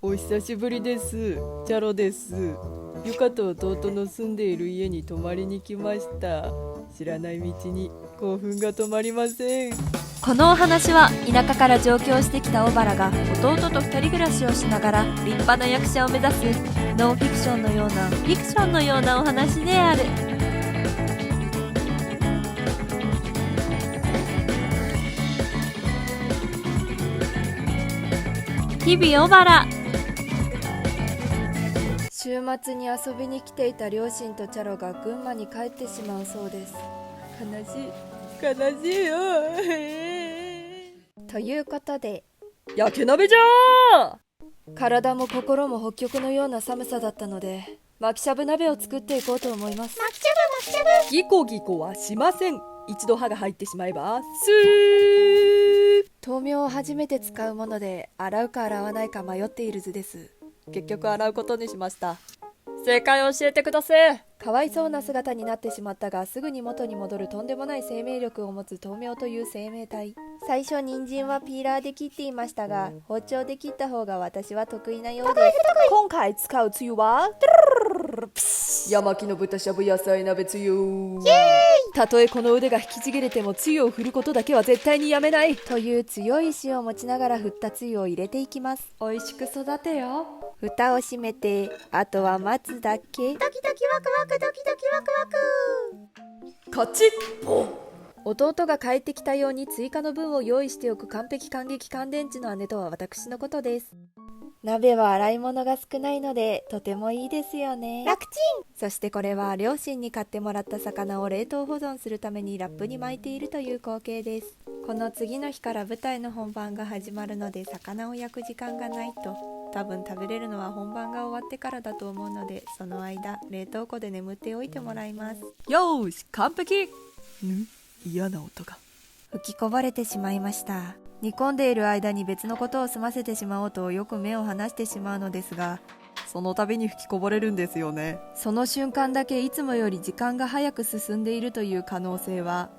お久しぶりです。チャロです。ゆかと弟の住んでいる家に泊まりに来ました。知らない道に興奮が止まりません。このお話は田舎から上京してきた小原が弟と二人暮らしをしながら立派な役者を目指すノンフィクションのようなフィクションのようなお話である。日々小原。週末に遊びに来ていた両親とチャロが群馬に帰ってしまうそうです。悲しいよということで、焼け鍋じゃー。体も心も北極のような寒さだったので、巻きしゃぶ鍋を作っていこうと思います。巻きしゃぶギコギコはしません。一度歯が入ってしまえばスー。豆苗を初めて使うもので、洗うか洗わないか迷っている図です。結局洗うことにしました。正解を教えてください。かわいそうな姿になってしまったが、すぐに元に戻るとんでもない生命力を持つ豆苗という生命体。最初人参はピーラーで切っていましたが、包丁で切った方が私は得意なようです。今回使うつゆは山木の豚しゃぶ野菜鍋つゆ。たとえこの腕が引きちぎれてもつゆを振ることだけは絶対にやめない。という強い意志を持ちながら振ったつゆを入れていきます。おいしく育てよ。蓋を閉めて、あとは待つだけ。ドキドキワクワクドキドキワクワク。カチッ。弟が帰ってきたように追加の分を用意しておく完璧感激乾電池の姉とは私のことです。鍋は洗い物が少ないのでとてもいいですよね。楽ちん。そしてこれは両親に買ってもらった魚を冷凍保存するためにラップに巻いているという光景です。この次の日から舞台の本番が始まるので、魚を焼く時間がないと。多分食べれるのは本番が終わってからだと思うので、その間冷凍庫で眠っておいてもらいます。よーし完璧。嫌な音が吹きこぼれてしまいました。煮込んでいる間に別のことを済ませてしまおうとよく目を離してしまうのですが、その度に吹きこぼれるんですよね。その瞬間だけいつもより時間が早く進んでいるという可能性は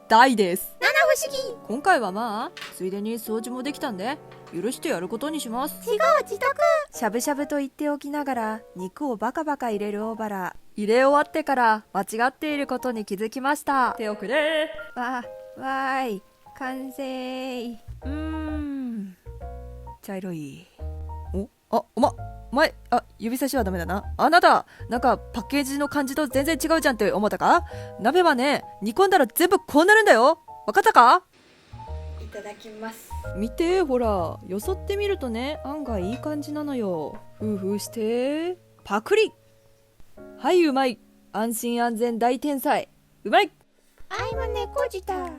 大です。七不思議。今回はまあついでに掃除もできたんで許してやることにします。違う、自宅。しゃぶしゃぶと言っておきながら肉をバカバカ入れる大原。入れ終わってから間違っていることに気づきました。手をくれ。わーい、完成。茶色い。指差しはダメだな。あなたなんかパッケージの感じと全然違うじゃんって思ったか？鍋はね、煮込んだら全部こうなるんだよ。わかったか？いただきます。見て、ほら、よそってみるとね、案外いい感じなのよ。ふうふうしてパクリ。はい、うまい。安心安全大天才。うまい。あいも猫舌。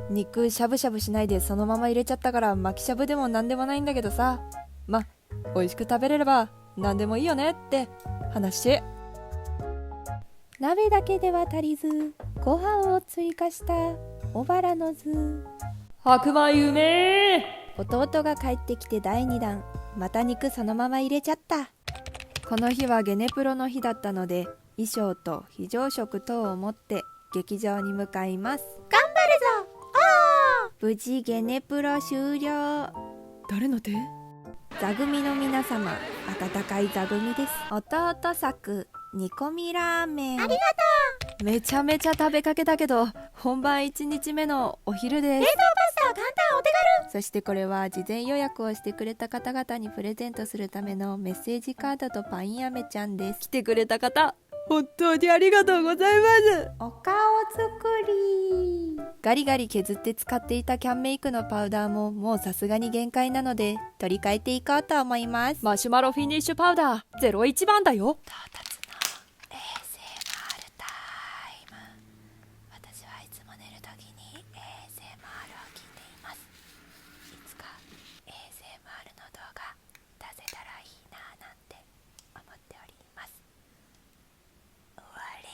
肉しゃぶしゃぶしないでそのまま入れちゃったから、巻きしゃぶでもなんでもないんだけどさ、美味しく食べれればなんでもいいよねって話。鍋だけでは足りず、ご飯を追加した小原の図。白米うめえ。弟が帰ってきて第2弾、また肉そのまま入れちゃった。この日はゲネプロの日だったので、衣装と非常食等を持って劇場に向かいます。頑張るぞ。無事ゲネプロ終了。誰の手？座組の皆様、温かい座組です。弟作煮込みラーメン。ありがとめちゃめちゃ食べかけたけど、本番1日目のお昼です。冷凍パスタ簡単お手軽。そしてこれは事前予約をしてくれた方々にプレゼントするためのメッセージカードとパインアメちゃんです。来てくれた方、本当にありがとうございます。お顔作り。ガリガリ削って使っていたキャンメイクのパウダーももうさすがに限界なので取り替えていこうと思います。マシュマロフィニッシュパウダー01番だよ。ASMR タイム。私はいつも寝るときに ASMR を聞いています。いつか ASMR の動画出せたらいいななんて思っております。終わり。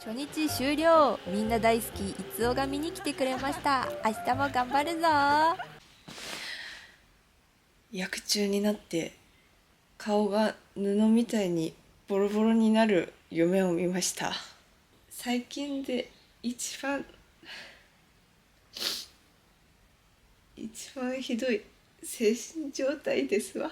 初日終了。みんな大好きいつおが見に来てくれました。明日も頑張るぞ。役中になって顔が布みたいにボロボロになる夢を見ました。最近で一番ひどい精神状態ですわ。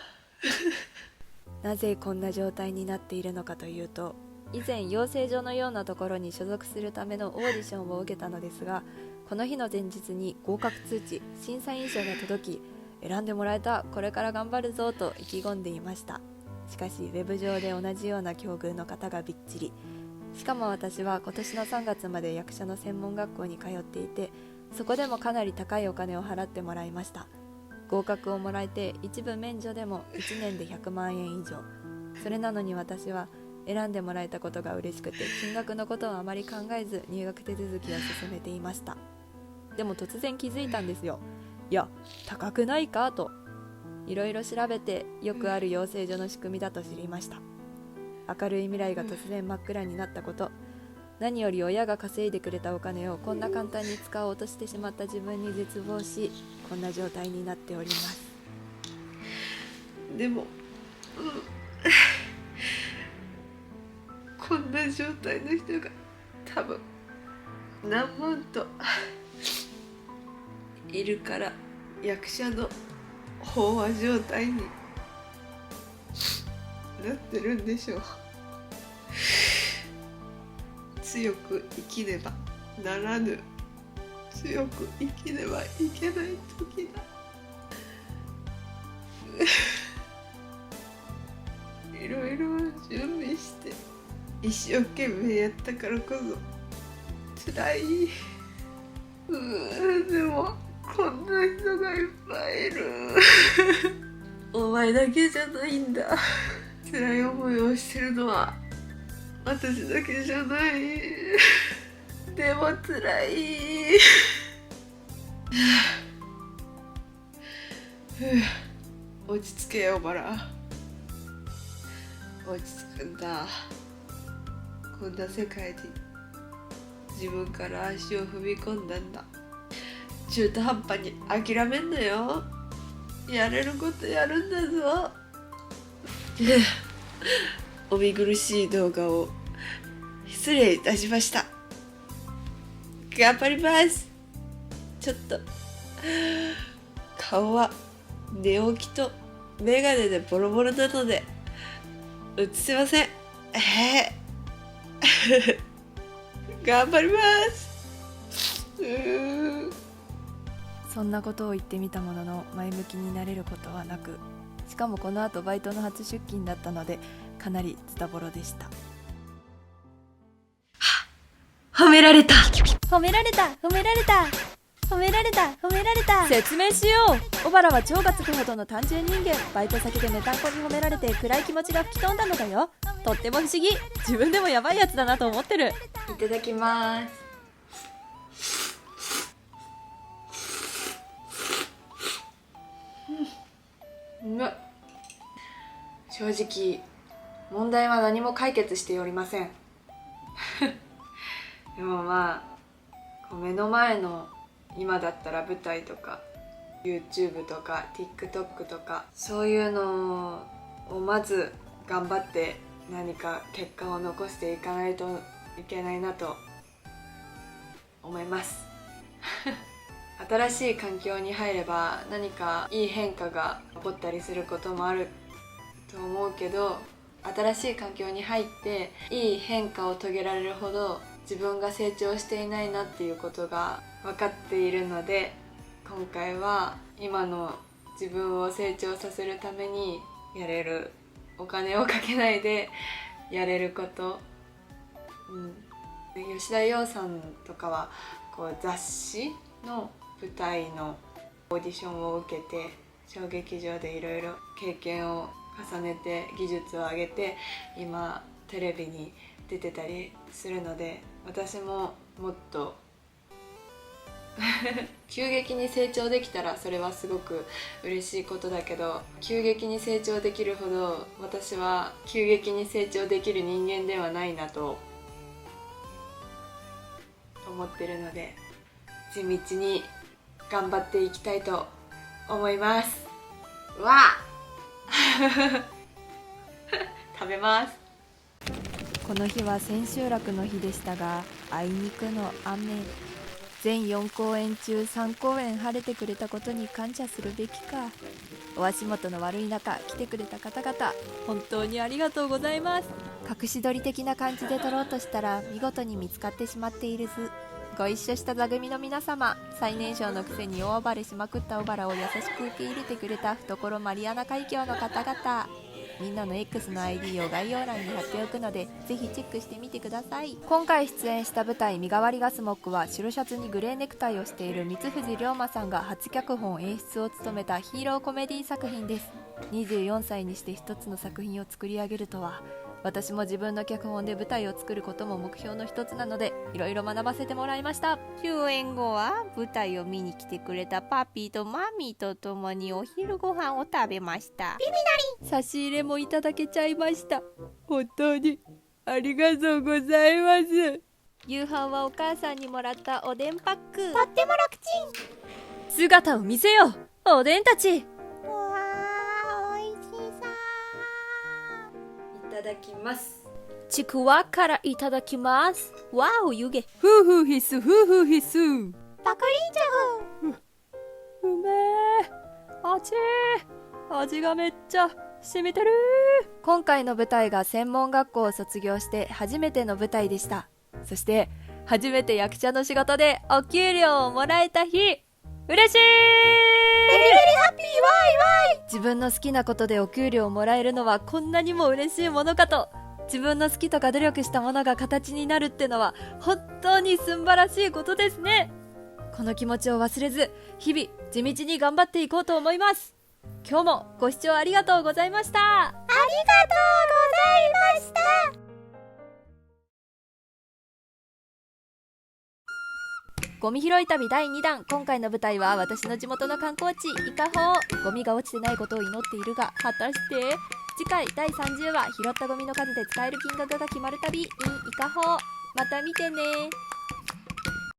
なぜこんな状態になっているのかというと、以前養成所のようなところに所属するためのオーディションを受けたのですが、この日の前日に合格通知、審査員書が届き、選んでもらえた、これから頑張るぞと意気込んでいました。しかしウェブ上で同じような境遇の方がびっちり。しかも私は今年の3月まで役者の専門学校に通っていて、そこでもかなり高いお金を払ってもらいました。合格をもらえて一部免除でも1年で100万円以上。それなのに私は選んでもらえたことが嬉しくて、金額のことをあまり考えず入学手続きを進めていました。でも突然気づいたんですよ。いや、高くないかと。いろいろ調べて、よくある養成所の仕組みだと知りました。明るい未来が突然真っ暗になったこと、何より親が稼いでくれたお金をこんな簡単に使おうとしてしまった自分に絶望し、こんな状態になっております。でも、こんな状態の人が多分何万といるから、役者の飽和状態になってるんでしょう。強く生きねばならぬ、強く生きねばいけない時だ。いろいろ準備して一生懸命やったからこそ辛い。でもこんな人がいっぱいいる。お前だけじゃないんだ。辛い思いをしてるのは私だけじゃない。でも辛い。落ち着けよバラ。落ち着くんだ。こんな世界に自分から足を踏み込んだんだ。中途半端に諦めんなよ。やれることやるんだぞ。お見苦しい動画を失礼いたしました。頑張ります。ちょっと顔は寝起きとメガネでボロボロなので映せません。頑張ります。そんなことを言ってみたものの、前向きになれることはなく、しかもこの後バイトの初出勤だったので、かなりズタボロでした。褒められた。褒められた褒められた褒められた褒められた。説明しよう。小原は超がつくほどの単純人間。バイト先でメタンコに褒められて暗い気持ちが吹き飛んだのだよ。とっても不思議。自分でもやばいやつだなと思ってる。いただきます。正直問題は何も解決しておりません。でもまあ目の前の今だったら舞台とか YouTube とか TikTok とかそういうのをまず頑張って何か結果を残していかないといけないなと思います。新しい環境に入れば何かいい変化が起こったりすることもあると思うけど、新しい環境に入っていい変化を遂げられるほど自分が成長していないなっていうことが分かっているので、今回は今の自分を成長させるためにやれる、お金をかけないでやれること、吉田羊さんとかはこう雑誌の舞台のオーディションを受けて小劇場でいろいろ経験を重ねて技術を上げて今テレビに出てたりするので、私ももっと急激に成長できたらそれはすごく嬉しいことだけど、急激に成長できるほど私は急激に成長できる人間ではないなと思ってるので、地道に頑張っていきたいと思います。わあ食べます。この日は千秋楽の日でしたが、あいにくの雨。全4公演中3公演晴れてくれたことに感謝するべきか。お足元の悪い中来てくれた方々、本当にありがとうございます。隠し撮り的な感じで撮ろうとしたら見事に見つかってしまっているず。ご一緒した座組の皆様、最年少のくせに大暴れしまくった小原を優しく受け入れてくれた懐マリアナ海峡の方々、みんなの X の ID を概要欄に貼っておくのでぜひチェックしてみてください。今回出演した舞台「身代わりガスモック」は白シャツにグレーネクタイをしている三藤龍馬さんが初脚本演出を務めたヒーローコメディ作品です。24歳にして一つの作品を作り上げるとは。私も自分の脚本で舞台を作ることも目標の一つなので、いろいろ学ばせてもらいました。終演後は舞台を見に来てくれたパピーとマミーと共にお昼ご飯を食べました。差し入れもいただけちゃいました。本当にありがとうございます。夕飯はお母さんにもらったおでんパック。とっても楽ちん。姿を見せよう、おでんたち。うわー、おいしそう。いただきます。ちくわからいただきます。わお、湯気。夫婦必須、夫婦必須。パクリンジャフ。うめえ。味がめっちゃ染みてる。今回の舞台が専門学校を卒業して初めての舞台でした。そして初めて役者の仕事でお給料をもらえた日、嬉しい。ベリベリハッピー、ワイワイ。自分の好きなことでお給料をもらえるのはこんなにも嬉しいものかと。自分の好きとか努力したものが形になるってのは本当に素晴らしいことですね。この気持ちを忘れず日々地道に頑張っていこうと思います。今日もご視聴ありがとうございました。ありがとうございました。ゴミ拾い旅第2弾。今回の舞台は私の地元の観光地伊香保。ゴミが落ちてないことを祈っているが果たして。次回第30話、拾ったゴミの数で使える金額が決まる旅 in 伊香保。また見てね。